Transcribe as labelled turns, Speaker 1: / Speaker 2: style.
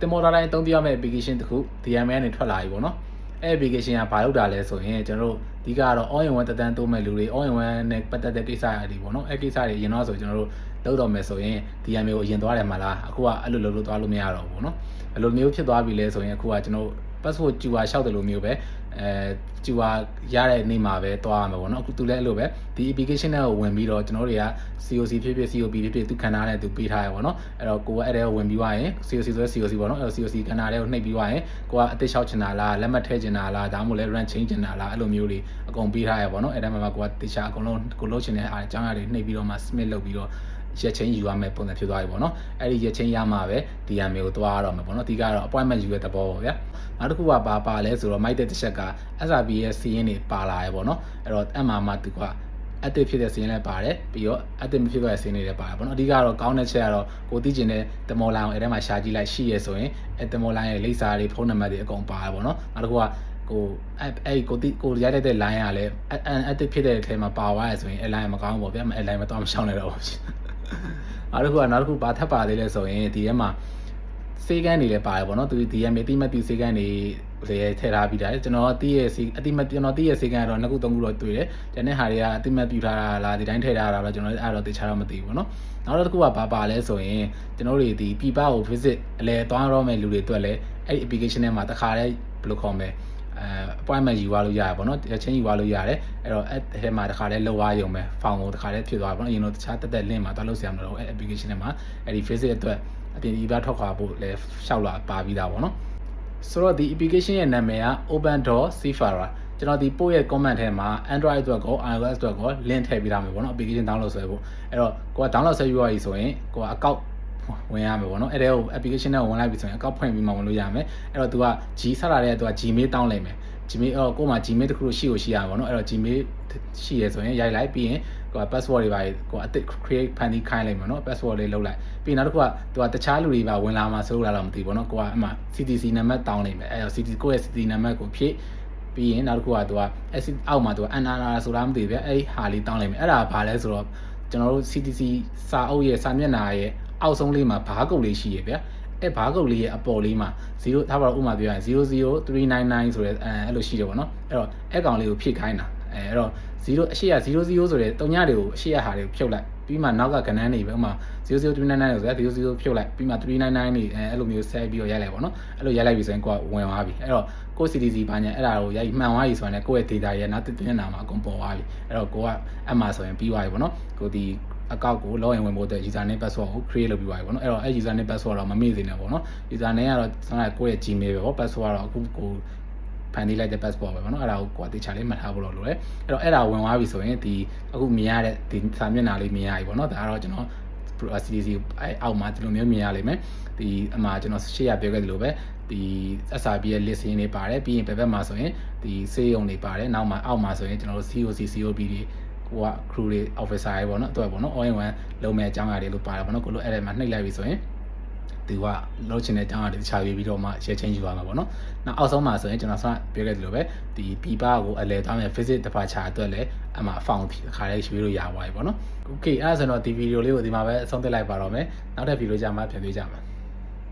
Speaker 1: တင်မော်တာတိုင်းအသုံးပြရမယ့် application တစ်ခု DMA နဲ့ထွက်လာပြီပေါ့နော်အဲ့ application ကဘာလုပ်တာလဲဆိုရင်ကျွန်တော်တို့အဓိကတော့ all in one တက်တန်းတိုးမဲ့လူတွေ all in one နဲ့ပတ်သက်တဲ့ကိစ္စတွေပေါ့နော်အဲ့ကိစ္စတွေအရင်တော့ဆိုကျွန်တော်တို့လုပ်တော့မယ်ဆိုရင် DMA ကိုအရင်သွားတယ်မှာလားအခုကအဲ့လိုလုပ်လို့သွားလို့မရတော့ဘူးပေါ့နော်ဘယ်လိုမျိုးဖြစ်သွားပြီလဲဆိုရင်အခုကကျွန်တော် passport ကျူပါလျှောက်တယ်လို့မျိုးပဲကျူပါရတဲ့နေ့မှာပဲသွားရမှာပေါ့နော်အခုသူလည်းအဲ့လိုပဲဒီ application နဲ့ကိုဝင်ပြီးတော့ကျွန်တော်တွေက COC ဖြစ်ဖြစ် COP ဖြစ်ဖြစ်သူခန္ဓာနဲ့သူပေးထားရပေါ့နော်အဲ့တော့ကိုကအဲ့ဒါကိုဝင်ပြီးသွားရင် COC ဆိုတဲ့ COC ပေါ့နော်အဲ့ COC ခန္ဓာတွေကိုနှိပ်ပြီးသွားရင်ကိုကအတစ်လျှောက်ချင်တာလားလက်မှတ်ထည့်ချင်တာလားဒါမှမဟုတ်လဲ run change ချင်တာလားအဲ့လိုမျိုးတွေအကုန်ပေးထားရပေါ့နော်အဲ့ဒါမှကိုကတခြားအကုန်လုံးကိုလုပ်ချင်တဲ့အားအကြောင်းအရာတွေနှိပ်ပြီးတော့မှ submit လုပ်ပြီးတော့ရက်ချင်းယူရမယ်ပုံစံဖြစ်သွားပြီပေါ့နော်အဲ့ဒီရက်ချင်းရမှာပဲ DMA ကိုသွားရတော့မယ်ပေါ့နော်အဓိကတော့ appointment ယူတဲ့သဘောပေါ့ဗျာနောက်တစ်ခုကပါလဲဆိုတော့ မိုက်တဲ့တစ်ချက်က SRB ရဲ့စီးရင်တွေပါလာရပေါ့နော်အဲ့တော့အမှသူက active ဖြစ်တဲ့စီးရင်လည်းပါတယ်ပြီးတော့ active မဖြစ်တဲ့စီးရင်တွေလည်းပါတယ်ပေါ့နော်အဓိကတော့ကောင်းတဲ့ချက်ကတော့ကိုသိကျင်တဲ့တမော်လိုင်းကိုအဲ့ထဲမှာရှာကြည့်လိုက်ရှိရဆိုရင်အဲ့တမော်လိုင်းရဲ့လိပ်စာတွေဖုန်းနံပါတ်တွေအကုန်ပါတယ်ပေါ့နော်နောက်တစ်ခုကအဲ့ကိုရိုက်လိုက်တဲ့ line ကလည်း active ဖြစ်တဲ့အထဲမှာပါသွားရဆိုရင်အဲ့ line မကောင်းဘူးပေါ့ဗျာအဲ့ line မတော့မရှောင်းနေတော့ဘူးနောက်တစ်ခုဘာထပ်ပါသေးလဲဆိုရင်ဒီထဲမှာစေကန်းတွေလည်းပါတယ်ပေါ့နော်သူ DMA တိမှတ်တီစေကန်းတွေလည်းထည့်ထားပြီးတာကျွန်တော်တီးရဲ့အတိမတ်ကျွန်တော်တီးရဲ့စေကန်းကတော့2ခု3ခုတော့တွေ့တယ်ကျန်တဲ့ဟာတွေကအတိမတ်ပြထားတာလားဒီတိုင်းထည့်ထားတာလားကျွန်တော်အဲ့တော့တခြားတော့မသိဘူးပေါ့နော်နောက်တစ်ခုကဘာပါလဲဆိုရင်ကျွန်တော်တို့ဒီပြပကို visit အလဲသွားတော့မဲ့လူတွေအတွက်လည်းအဲ့ဒီ application ထဲမှာတစ်ခါတည်းဘယ်လိုခေါ်မလဲappointment ယူသွားလို့ရတယ်ပေါ့နော်တချင်းယူသွားလို့ရတယ်အဲ့တော့အဲ့ထဲမှာတစ်ခါတည်းလောက်သွားရုံပဲ form ကိုတစ်ခါတည်းဖြစ်သွားပါပေါ့နော်အရင်တော့တခြားတက် link မှာသွားလို့ဆရာမလို့အဲ့ application ထဲမှာအဲ့ဒီ visit အတွက်အပြင်ဒီဘက်ထွက်ခွာဖို့လည်းရှောက်လာပါပြီးသားပေါ့နော်ဆိုတော့ဒီ application ရဲ့နာမည်က open.seafarer ကျွန်တော်ဒီ post ရဲ့ comment ထဲမှာ Android အတွက်ကော iOS အတွက်ကော link ထည့်ပေးထားမယ်ပေါ့နော် application download ဆွဲဖို့အဲ့တော့ကိုက download ဆွဲပြီးသွားပြီဆိုရင်ကိုကအကောက်ဝင်ရမယ်ပေါ့နော်အဲ့ဒါကို application နဲ့ဝင်လိုက်ပြီဆိုရင်အကောက်ဖွင့်ပြီးမှဝင်လို့ရမယ်အဲ့တော့ तू က G ဆက်လာတဲ့ तू က Gmail တောင်းလိုက်မယ် Gmail ကိုမှ Gmail တခုရှိရမှာပေါ့နော်အဲ့တော့ Gmail ရှိရဆိုရင်ရိုက်လိုက်ပြီးရင်ကိုက password တွေပါကိုအသစ် create ဖန်တီးခိုင်းလိုက်မှာနော် password လေးလုပ်လိုက်ပြီးနောက်တစ်ခုက तू ကတခြားလူတွေပါဝင်လာမှာစိုးလာတော့မသိဘူးပေါ့နော်ကိုကအမှ CTC နံပါတ်တောင်းလိုက်မယ်အဲ့တော့ CTC ကိုရဲ့ CTC နံပါတ်ကိုဖြည့်ပြီးရင်နောက်တစ်ခုက तू ကအောက်မှာ तू က NRR ဆိုတာမသိဘူးဗျအဲ့ဟာလေးတောင်းလိုက်မယ်အဲ့ဒါဘာလဲဆိုတော့ကျွန်တော်တို့ CTC စာအုပ်ရဲ့စာမျက်နှာရဲ့အောက်ဆုံးလေးမှာဘားကုတ်လေးရှိရဗျအဲ့ဘားကုတ်လေးရဲ့အပေါ်လေးမှာ0ထားပါတော့ဥပမာပြောရင်00399ဆိုတဲ့အဲ့လိုရှိတယ်ပေါ့နော်အဲ့တော့အဲ့ကောင်လေးကိုဖြည့်ခိုင်းတာအဲ့တော့0အရှိရ00ဆိုတဲ့တုံညတွေကိုအရှိရဟာတွေကိုဖြုတ်လိုက်ပြီးမှနောက်ကကဏ္ဍတွေပဲဥမာ00399ဆိုတဲ့00ဖြုတ်လိုက်ပြီးမှ399တွေအဲ့လိုမျိုးဆက်ပြီးတော့ရိုက်လိုက်ပေါ့နော်အဲ့လိုရိုက်လိုက်ပြီဆိုရင်ကိုကဝင်သွားပြီအဲ့တော့ကို CTC ဘာညာအဲ့ဒါကိုရိုက်မှန်သွားပြီဆိုရင်ကိုယ့်ရဲ့ data ရဲ့နောက်တစ်မျက်နှာမှာအကုန်ပေါ်သွားပြီအဲ့တော့ကိုကအမှဆိုရင်ပြီးသွားပြီပေါ့နော်ကိုဒီအကောက်ကို login ဝင်ဖို့အတွက် user name password ကို create လုပ်ပြီးသွားပြီပေါ့နော်အဲ့တော့အဲ့ user name password တော့မမေ့စေနဲ့ပေါ့နော် user name ကတော့ကျွန်တော်ကိုယ့်ရဲ့ Gmail ပဲပေါ့ password တော့အခုကိုဖန်တီးလိုက်တဲ့ passport ပဲပေါ့နော်အဲ့ဒါကိုကိုယ်တေချာလေးမှတ်ထားဖို့လို့လိုတယ်အဲ့တော့အဲ့ဒါဝင်သွားပြီဆိုရင်ဒီအခုမြင်ရတဲ့ဒီစာမျက်နှာလေးမြင်ရပြီပေါ့နော်ဒါကတော့ကျွန်တော် CTC အောက်မှာဒီလိုမျိုးမြင်ရလိမ့်မယ်ဒီအမှာကျွန်တော်ရှေ့ရပြောခဲ့သလိုပဲဒီ SRB ရဲ့ list ရင်းတွေပါတယ်ပြီးရင်ဘက်မှာဆိုရင်ဒီစေးရုံတွေပါတယ်နောက်မှာအောက်မှာဆိုရင်ကျွန်တော်တို့ COC COP တွေကိုက crew တွေ officer တွေပေါ့နော်အတွက်ပေါ့နော် all in one လုံးမဲ့အကြောင်းအရာတွေလို့ပါတယ်ပေါ့နော်ကိုလိုအဲ့ဒါမှာနှိပ်လိုက်ပြီဆိုရင်ဒီကလောက်ချင်တဲ့အကြောင်းအရာတွေတခြားရေးပြီးတော့မှ share change ယူရမှာပေါ့နော်နောက်အောက်ဆုံးမှာဆိုရင်ကျွန်တော်ဆက်ပြောခဲ့သလိုပဲဒီပြပကိုအလဲသွားမယ် visit departure အတွက်လည်းအမှ form ခါလေးရွှေ့လို့ရသွားပြီပေါ့နော် okay အဲ့ဒါဆိုတော့ဒီဗီဒီယိုလေးကိုဒီမှာပဲအဆုံးသတ်လိုက်ပါတော့မယ်နောက်တဲ့ဗီဒီယိုကြမှာပြန်တွေ့ကြမှာ